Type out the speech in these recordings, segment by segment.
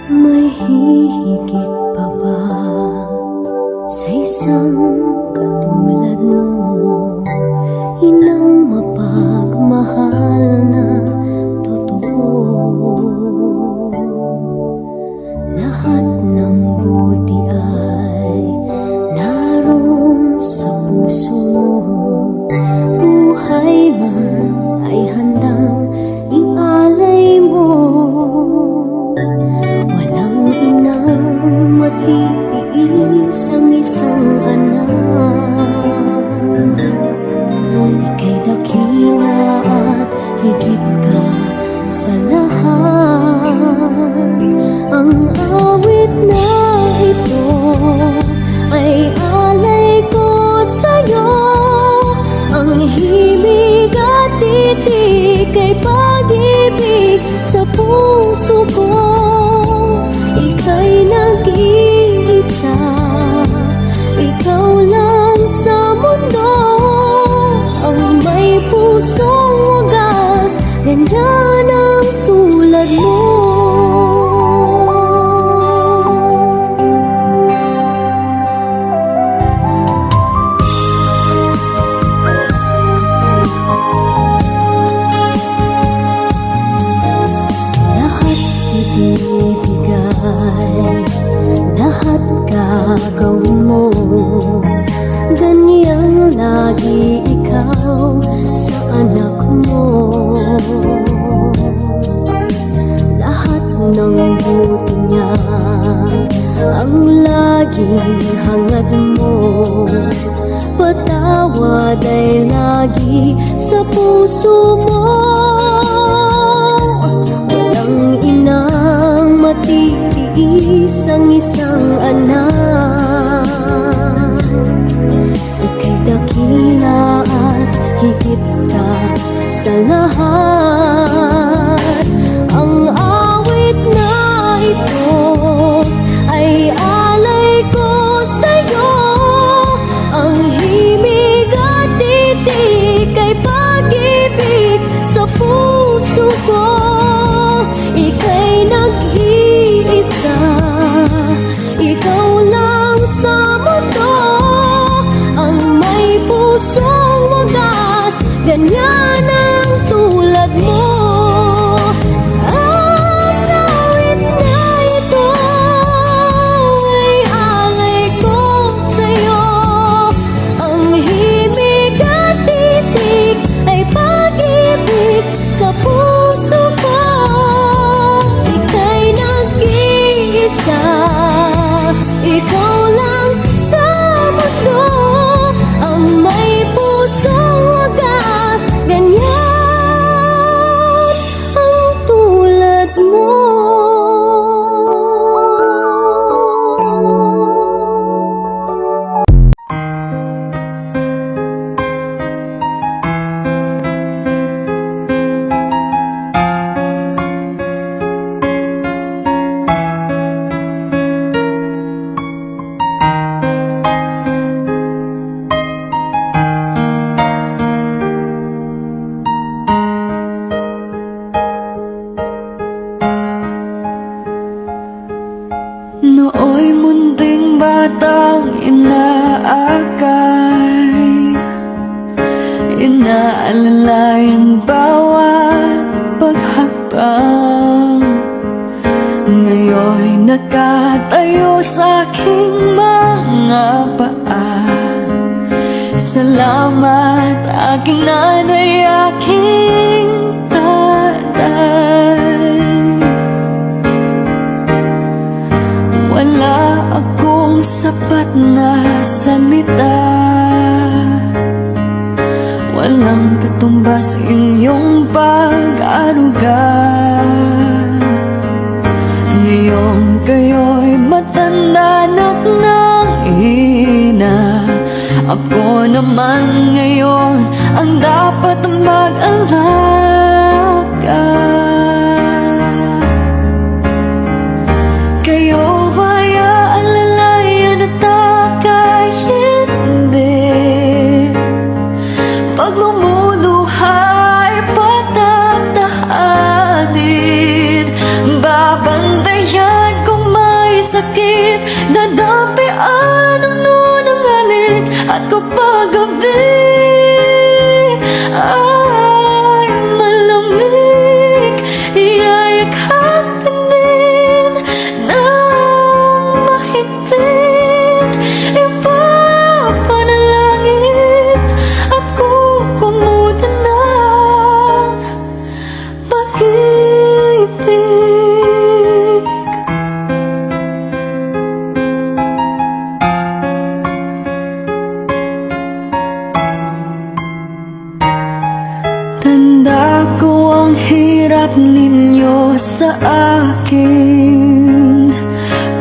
May hihigit pa ba sa isang katulad mo? Inang mapagmahal na totoo. Lahat ng buti ay naroon sa puso mo. Buhay man ay handang ialay mo. Walang inang matiis ang isang anak. Ika'y dakila at higit ka sa lahat. Ang awit na ito ay alay ko sa'yo. Ang himig at titik ay pag-ibig sa puso ko. Ika'y nag-iisa, ikaw lang sa mundo. Ang may pusong wagas, ganyan ang tulad mo. Lahat gagawin mo, ganyang lagi ikaw sa anak mo. Lahat ng buti niya ang laging hangad mo. Patawad ay lagi sa puso mo. Walang inang matiis ang isang anak. Ika'y dakila at higit ka sa lahat. Ang awit na ito ay alay ko sa'yo. Ang himig at titik ay pag-ibig sa puso ko. Ika'y nag-iisa, ikaw lang sa mundo. Ang may pusong wagas, ganyan ang tulad mo. Ang awit na ito ay alay ko sa'yo. Ang himig at titik ay pag-ibig sa puso ko. Ika'y nag-iisa, ikaw lang sa mundo. Ang may pusong wagas, ganyan ang tulad mo. Nooy munting batang inaakay, inaalalayan bawat paghakbang. Ngayon'y nakatayo sa aking mga paa. Salamat aking nanay, aking tatay. Wala akong sapat na salita, walang katumbas inyong pag-aruga. Ngayong kayo'y matanda na't nanghina, ako naman ngayon ang dapat mag-alaga. Kayo ba'y aalalayan at aka'y hindi? Pag lumuluhay patatahanin, babantayan sakit, dadampian ang nunang halik. At kapag gabi ay malamig, iyayakapin din ng mahigpit. Ipapanalangin at kukumutan ng pag-ibig. Tanda ko ang hirap ninyo sa akin,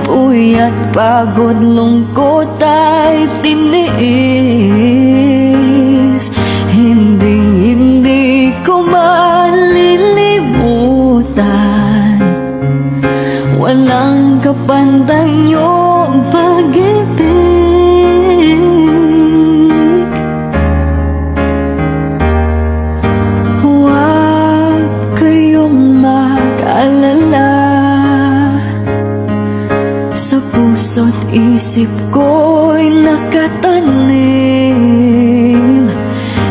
puyat, pagod, lungkot ay tiniis. Hindi ko malilimutan, walang kapantay niyong pag-ibig. Huwag kayong mag-alala, sa puso't isip ko'y nakatanim.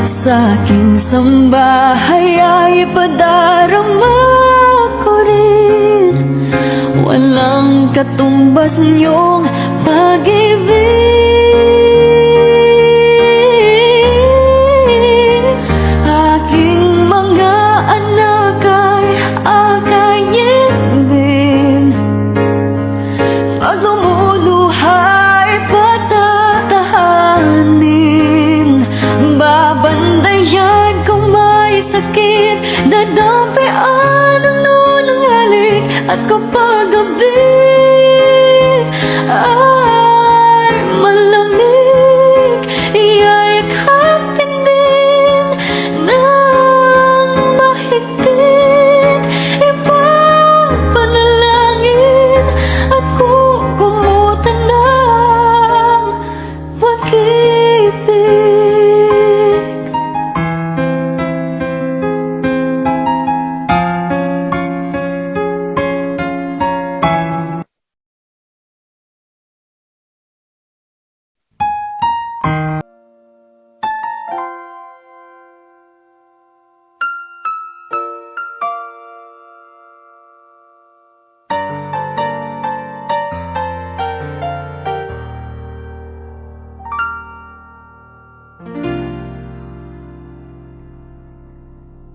Sa aking sambahay ay ipadarama ko rin, walang katumbas niyong pag-ibig. Aking mga anak ay akayin din, pag lumuluhay patatahanin. Babandayan kung may sakit, dadampian ang nunang halik. At kapag gabi ay malamig, iyayakapin din ng mahigpit. Ipapanalangin at kukumutan ng pag-ibig.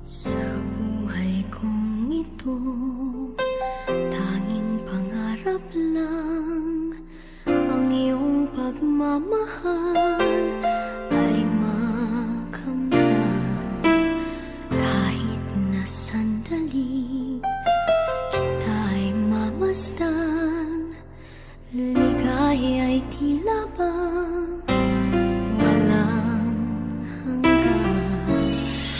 Sa buhay kong ito, tanging pangarap lang ang iyong pagmamahal ay makamtan. Kahit na sandali kita'y mamasdan, ligaya ay tila bang walang hanggan.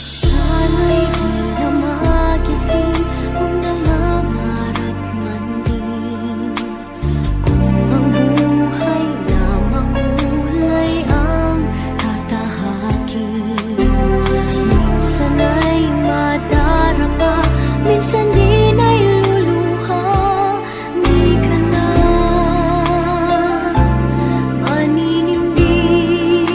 Sana'y di na magising kung nangangarap man din, kung ang buhay na makulay ang tatahakin. Minsan ay madarapa, minsan din ay luluha. Di ka na maninindig,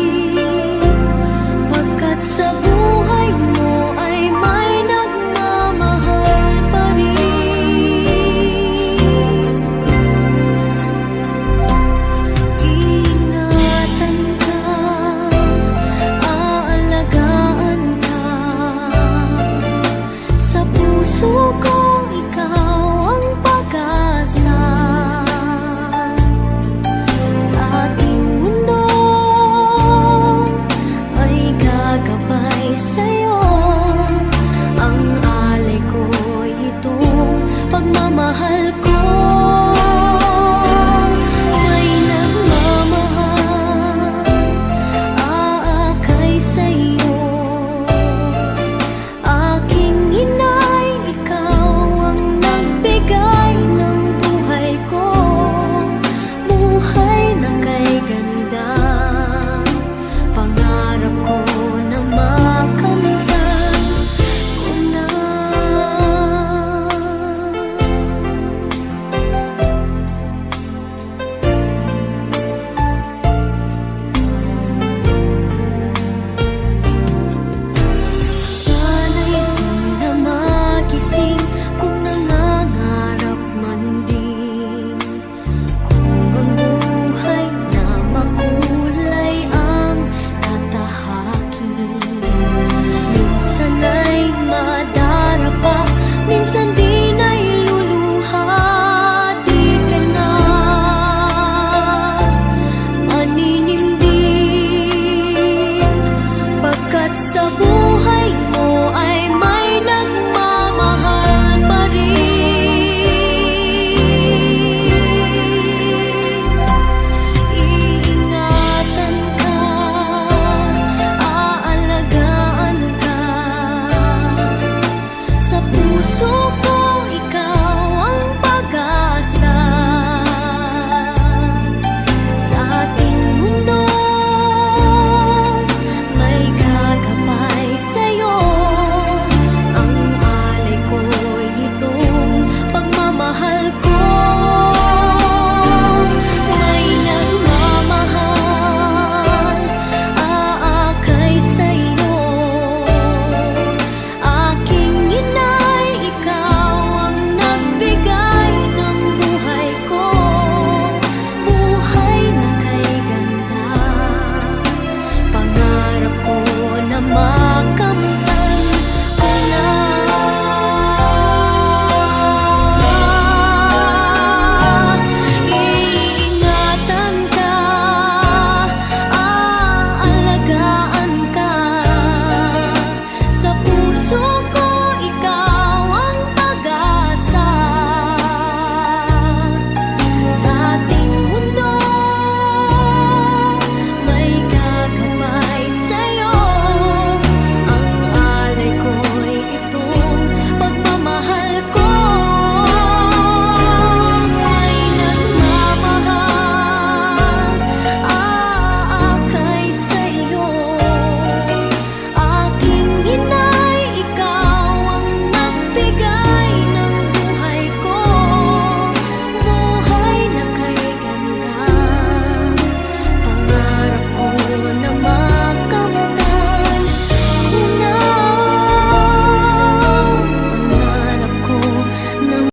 pagkat sa buhay mo ay may nagmamahal pa rin. Ingatan ka, aalagaan ka, sa puso ko ikaw ang pag-asa. Sa ating mundo ay gagabay sa'yo, ang alay ko'y itong pagmamahal ko.